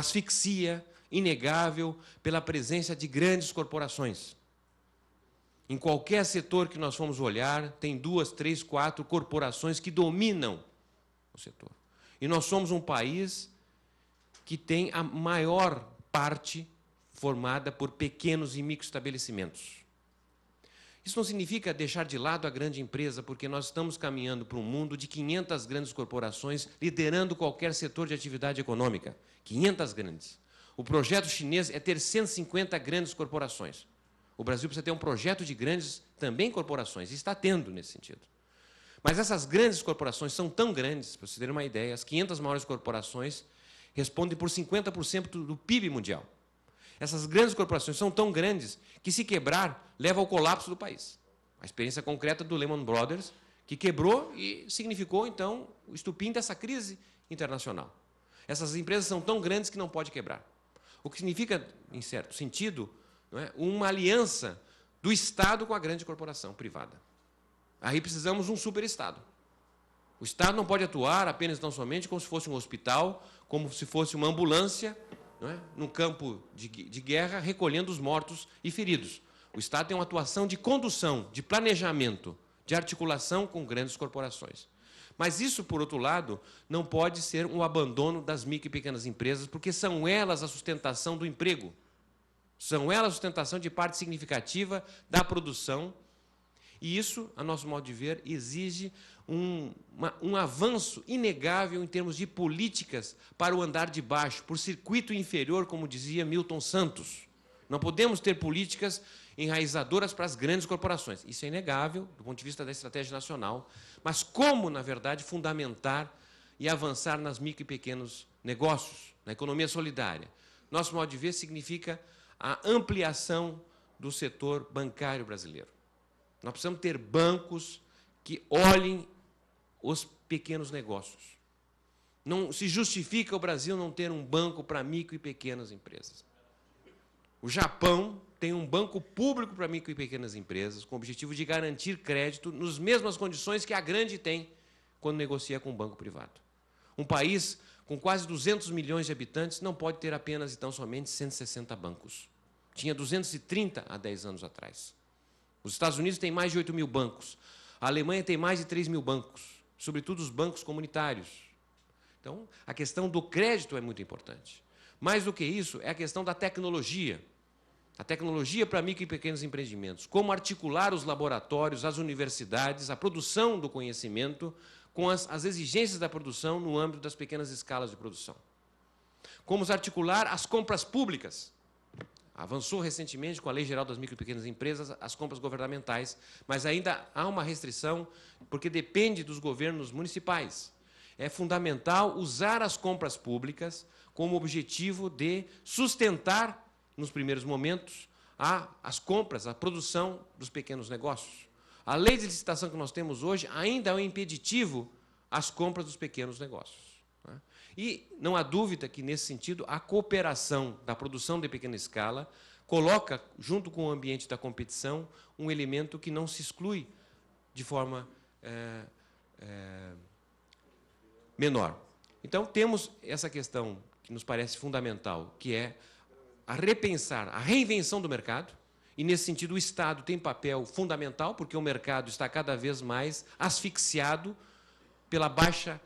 asfixia inegável pela presença de grandes corporações. Em qualquer setor que nós formos olhar, tem 2, 3, 4 corporações que dominam o setor. E nós somos um país que tem a maior parte formada por pequenos e microestabelecimentos. Isso não significa deixar de lado a grande empresa, porque nós estamos caminhando para um mundo de 500 grandes corporações liderando qualquer setor de atividade econômica. 500 grandes. O projeto chinês é ter 150 grandes corporações. O Brasil precisa ter um projeto de grandes, também corporações, e está tendo nesse sentido. Mas essas grandes corporações são tão grandes, para vocês terem uma ideia, as 500 maiores corporações respondem por 50% do PIB mundial. Essas grandes corporações são tão grandes que, se quebrar, leva ao colapso do país. A experiência concreta do Lehman Brothers, que quebrou e significou, então, o estupim dessa crise internacional. Essas empresas são tão grandes que não pode quebrar. O que significa, em certo sentido, não é, uma aliança do Estado com a grande corporação privada. Aí precisamos de um superestado. O Estado não pode atuar apenas tão somente como se fosse um hospital, como se fosse uma ambulância, não é, num campo de guerra, recolhendo os mortos e feridos. O Estado tem uma atuação de condução, de planejamento, de articulação com grandes corporações. Mas isso, por outro lado, não pode ser um abandono das micro e pequenas empresas, porque são elas a sustentação do emprego. São elas a sustentação de parte significativa da produção. E isso, a nosso modo de ver, exige um avanço inegável em termos de políticas para o andar de baixo, por circuito inferior, como dizia Milton Santos. Não podemos ter políticas enraizadoras para as grandes corporações. Isso é inegável, do ponto de vista da estratégia nacional. Mas como, na verdade, fundamentar e avançar nas micro e pequenos negócios, na economia solidária? Nosso modo de ver significa a ampliação do setor bancário brasileiro. Nós precisamos ter bancos que olhem os pequenos negócios. Não se justifica o Brasil não ter um banco para micro e pequenas empresas. O Japão tem um banco público para micro e pequenas empresas, com o objetivo de garantir crédito nas mesmas condições que a grande tem quando negocia com um banco privado. Um país com quase 200 milhões de habitantes não pode ter apenas e tão somente 160 bancos. Tinha 230 há 10 anos atrás. Os Estados Unidos têm mais de 8 mil bancos. A Alemanha tem mais de 3 mil bancos, sobretudo os bancos comunitários. Então, a questão do crédito é muito importante. Mais do que isso, é a questão da tecnologia. A tecnologia para micro e pequenos empreendimentos. Como articular os laboratórios, as universidades, a produção do conhecimento com as exigências da produção no âmbito das pequenas escalas de produção. Como articular as compras públicas. Avançou recentemente com a Lei Geral das Micro e Pequenas Empresas as compras governamentais, mas ainda há uma restrição, porque depende dos governos municipais. É fundamental usar as compras públicas como objetivo de sustentar, nos primeiros momentos, as compras, a produção dos pequenos negócios. A lei de licitação que nós temos hoje ainda é um impeditivo às compras dos pequenos negócios. E não há dúvida que, nesse sentido, a cooperação da produção de pequena escala coloca, junto com o ambiente da competição, um elemento que não se exclui de forma menor. Então, temos essa questão que nos parece fundamental, que é a repensar, a reinvenção do mercado, e, nesse sentido, o Estado tem papel fundamental, porque o mercado está cada vez mais asfixiado pela baixa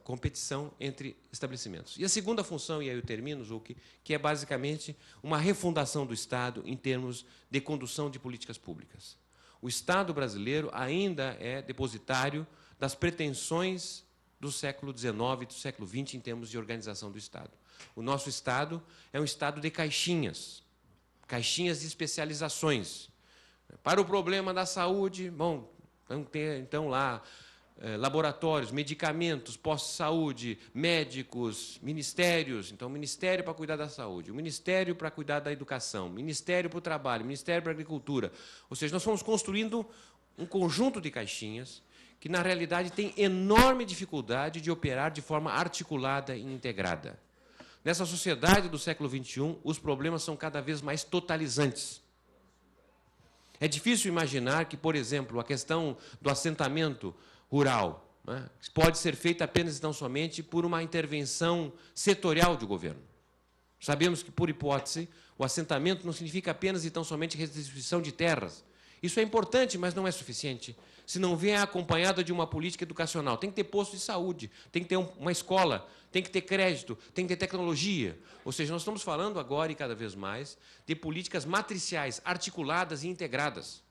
competição entre estabelecimentos. E a segunda função, e aí eu termino, Zucchi, que é basicamente uma refundação do Estado em termos de condução de políticas públicas. O Estado brasileiro ainda é depositário das pretensões do século XIX e do século XX em termos de organização do Estado. O nosso Estado é um Estado de caixinhas de especializações. Para o problema da saúde, bom, vamos ter, então, lá laboratórios, medicamentos, postos-de-saúde, médicos, ministérios. Então, o Ministério para cuidar da saúde, o Ministério para cuidar da educação, o Ministério para o trabalho, o Ministério para a agricultura. Ou seja, nós fomos construindo um conjunto de caixinhas que, na realidade, tem enorme dificuldade de operar de forma articulada e integrada. Nessa sociedade do século XXI, os problemas são cada vez mais totalizantes. É difícil imaginar que, por exemplo, a questão do assentamento rural, né, pode ser feita apenas e tão somente por uma intervenção setorial do governo. Sabemos que, por hipótese, o assentamento não significa apenas e tão somente redistribuição de terras. Isso é importante, mas não é suficiente. Se não vem acompanhado de uma política educacional, tem que ter posto de saúde, tem que ter uma escola, tem que ter crédito, tem que ter tecnologia. Ou seja, nós estamos falando agora e cada vez mais de políticas matriciais, articuladas e integradas.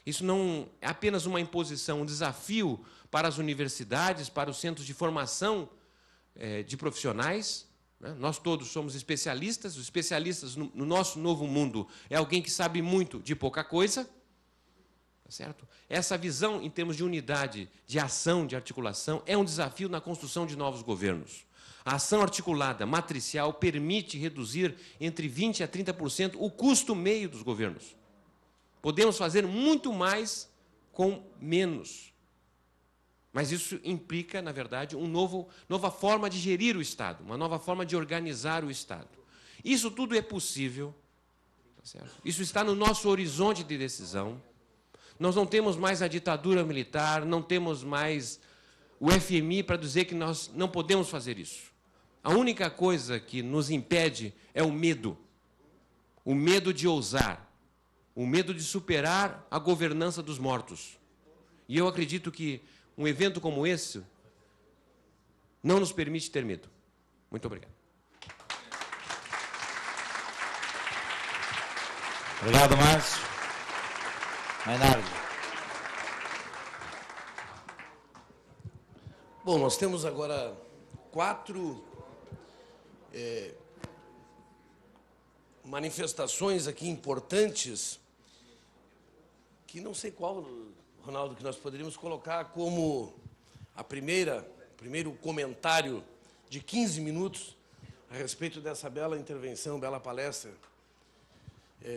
Isso não é apenas uma imposição, um desafio para as universidades, para os centros de formação de profissionais. Nós todos somos especialistas, os especialistas no nosso novo mundo é alguém que sabe muito de pouca coisa, tá certo? Essa visão, em termos de unidade, de ação, de articulação, é um desafio na construção de novos governos. A ação articulada, matricial, permite reduzir entre 20% a 30% o custo meio dos governos. Podemos fazer muito mais com menos. Mas isso implica, na verdade, nova forma de gerir o Estado, uma nova forma de organizar o Estado. Isso tudo é possível, tá certo? Isso está no nosso horizonte de decisão. Nós não temos mais a ditadura militar, não temos mais o FMI para dizer que nós não podemos fazer isso. A única coisa que nos impede é o medo de ousar, o medo de superar a governança dos mortos. E eu acredito que um evento como esse não nos permite ter medo. Muito obrigado. Obrigado, Márcio. Maynard. Bom, nós temos agora 4 manifestações aqui importantes, que não sei qual, Ronaldo, que nós poderíamos colocar como primeiro comentário de 15 minutos a respeito dessa bela intervenção, bela palestra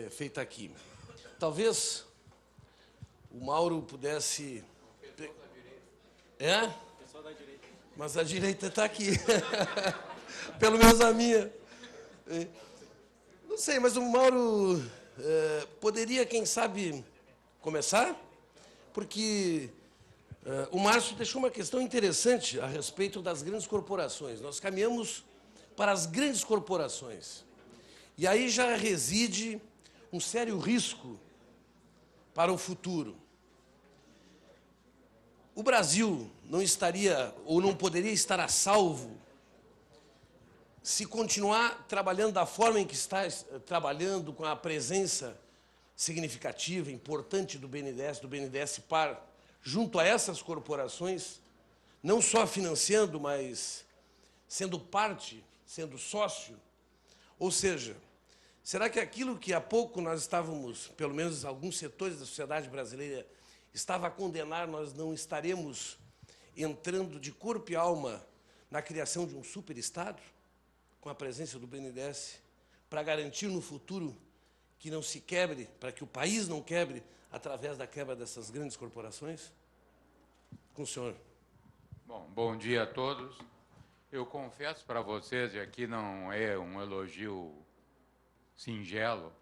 feita aqui. Talvez o Mauro pudesse... É? Mas a direita está aqui. Pelo menos a minha. Não sei, mas o Mauro poderia, quem sabe, começar? Porque o Márcio deixou uma questão interessante a respeito das grandes corporações. Nós caminhamos para as grandes corporações. E aí já reside um sério risco para o futuro. O Brasil não estaria, ou não poderia estar a salvo, se continuar trabalhando da forma em que está trabalhando, com a presença significativa, importante do BNDES Par, junto a essas corporações, não só financiando, mas sendo parte, sendo sócio. Ou seja, será que aquilo que há pouco nós estávamos, pelo menos alguns setores da sociedade brasileira, estava a condenar, nós não estaremos entrando de corpo e alma na criação de um superestado, com a presença do BNDES, para garantir no futuro que não se quebre, para que o país não quebre através da quebra dessas grandes corporações? Com o senhor. Bom dia a todos. Eu confesso para vocês, e aqui não é um elogio singelo,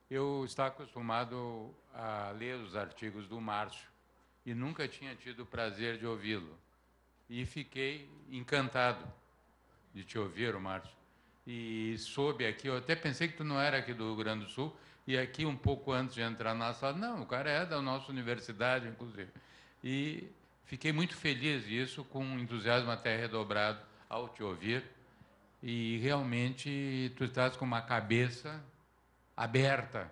eu estava acostumado a ler os artigos do Márcio e nunca tinha tido o prazer de ouvi-lo. E fiquei encantado de te ouvir, Márcio. E soube aqui, eu até pensei que tu não era aqui do Rio Grande do Sul, e aqui um pouco antes de entrar na sala, não, o cara é da nossa universidade, inclusive. E fiquei muito feliz disso, com um entusiasmo até redobrado ao te ouvir. E realmente tu estás com uma cabeça aberta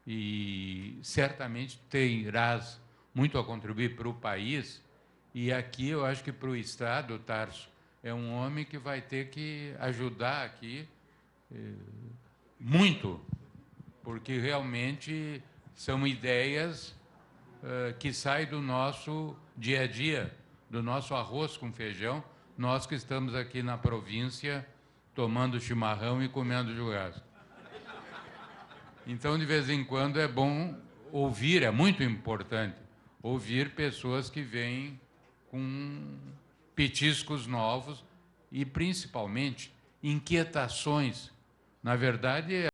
e certamente terás muito a contribuir para o país. E aqui eu acho que para o Estado, Tarso, é um homem que vai ter que ajudar aqui muito, porque realmente são ideias que saem do nosso dia a dia, do nosso arroz com feijão, nós que estamos aqui na província tomando chimarrão e comendo churrasco. Então, de vez em quando, é bom ouvir, é muito importante, ouvir pessoas que vêm com petiscos novos e, principalmente, inquietações. Na verdade,